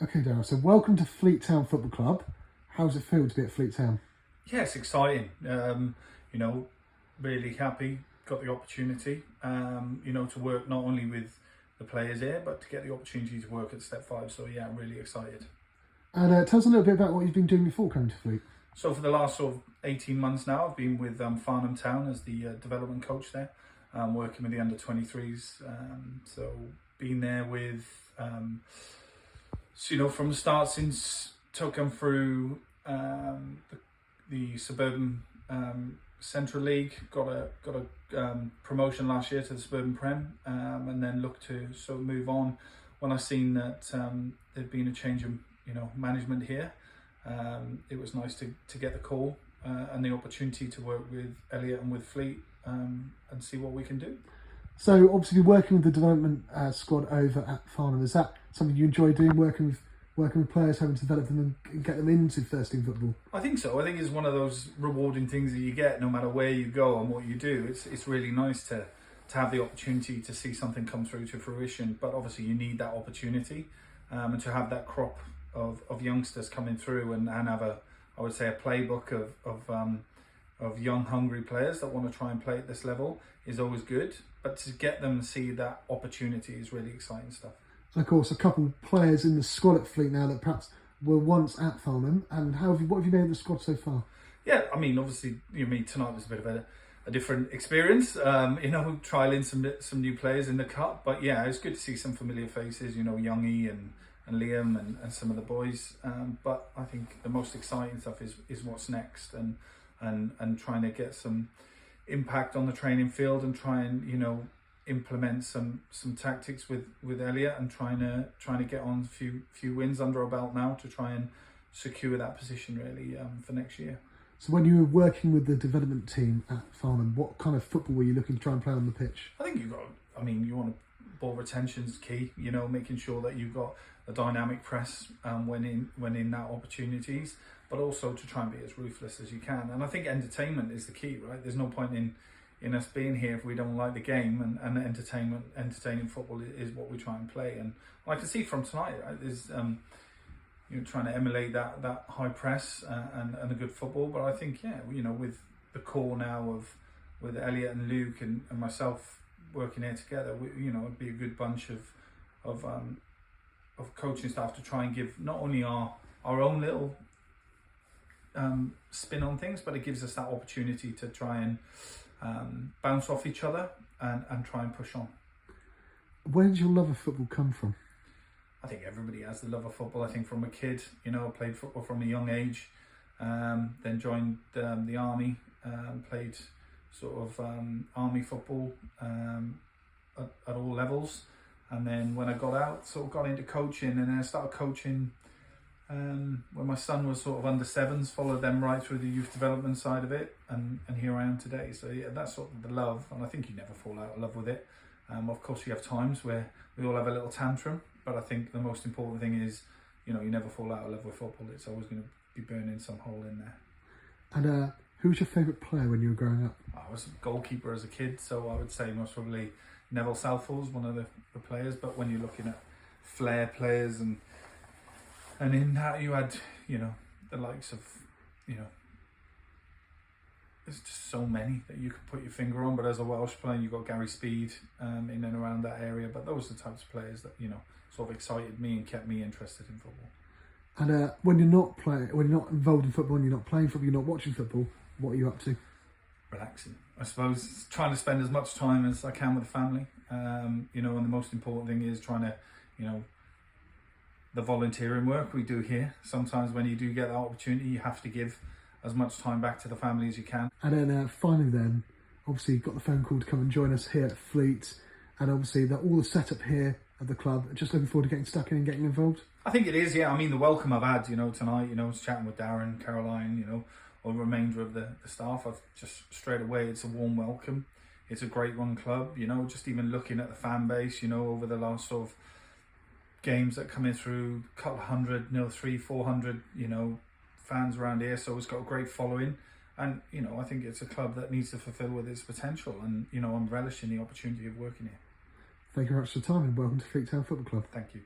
Okay, Darryl, so welcome to Fleet Town Football Club. How does it feel to be at Fleet Town? Yeah, it's exciting. You know, really happy got the opportunity. To work not only with the players here, but to get the opportunity to work at Step 5. So yeah, I'm really excited. And tell us a little bit about what you've been doing before coming to Fleet. So for the last sort of 18 months now, I've been with Farnham Town as the development coach there, working with the under-23s. So been there with, from the start since took them through the suburban Central League, got a promotion last year to the suburban Prem, and then looked to sort of move on when I seen that there'd been a change of management here. It was nice to get the call and the opportunity to work with Elliot and with Fleet and see what we can do. So obviously you're working with the development squad over at Farnham. Is that something you enjoy doing, working with players, having to develop them and get them into first team football? I think so. I think it's one of those rewarding things that you get no matter where you go and what you do. It's really nice to have the opportunity to see something come through to fruition, but obviously you need that opportunity and to have that crop of youngsters coming through and have a playbook of young hungry players that want to try and play at this level is always good, but to get them to see that opportunity is really exciting stuff. And of course, a couple of players in the squad at Fleet now that perhaps were once at Farnham. And what have you made of the squad so far? Yeah, I mean, obviously, tonight was a bit of a different experience. Trialing some new players in the cup, but yeah, it's good to see some familiar faces. Youngie and Liam and some of the boys. But I think the most exciting stuff is what's next and trying to get some impact on the training field and try and implement some tactics with Elliot and trying to get on a few wins under our belt now to try and secure that position really for next year. So when you were working with the development team at Farnham, what kind of football were you looking to try and play on the pitch? I think you want ball retention's key, making sure that you've got a dynamic press when in that opportunities, but also to try and be as ruthless as you can. And I think entertainment is the key, right? There's no point in us being here if we don't like the game, and entertaining football is what we try and play. And I can see from tonight, right, there's trying to emulate that high press and a good football. But I think with the core now with Elliot and Luke and myself working here together, it'd be a good bunch of coaching staff to try and give not only our own little spin on things, but it gives us that opportunity to try and bounce off each other and try and push on. Where did your love of football come from? I think everybody has the love of football. I think from a kid, I played football from a young age, then joined the army, played sort of army football at all levels. And then when I got out, sort of got into coaching, and then I started coaching when my son was sort of under sevens, followed them right through the youth development side of it, and here I am today. So yeah, that's sort of the love, and I think you never fall out of love with it. Of course, you have times where we all have a little tantrum, but I think the most important thing is, you never fall out of love with football. It's always going to be burning some hole in there. And who was your favourite player when you were growing up? I was a goalkeeper as a kid, so I would say most probably Neville Southall's one of the players. But when you're looking at flair players and in that you had, the likes of, there's just so many that you could put your finger on. But as a Welsh player, you've got Gary Speed in and around that area. But those are the types of players that, sort of excited me and kept me interested in football. And when you're not involved in football, and you're not playing football, you're not watching football, what are you up to? Relaxing, I suppose. Trying to spend as much time as I can with the family. And the most important thing is trying to, the volunteering work we do here. Sometimes when you do get that opportunity, you have to give as much time back to the family as you can. And then finally then, obviously you got the phone call to come and join us here at Fleet, and obviously all the setup here at the club. Just looking forward to getting stuck in and getting involved. I think it is, yeah. I mean, the welcome I've had, tonight, I was chatting with Darren, Caroline, or the remainder of the staff. I've just straight away, it's a warm welcome. It's a great run club, just even looking at the fan base, over the last sort of games that come in through, a couple of hundred, 300-400, fans around here. So it's got a great following. And, I think it's a club that needs to fulfil with its potential. And, I'm relishing the opportunity of working here. Thank you very much for your time, and welcome to Fleet Town Football Club. Thank you.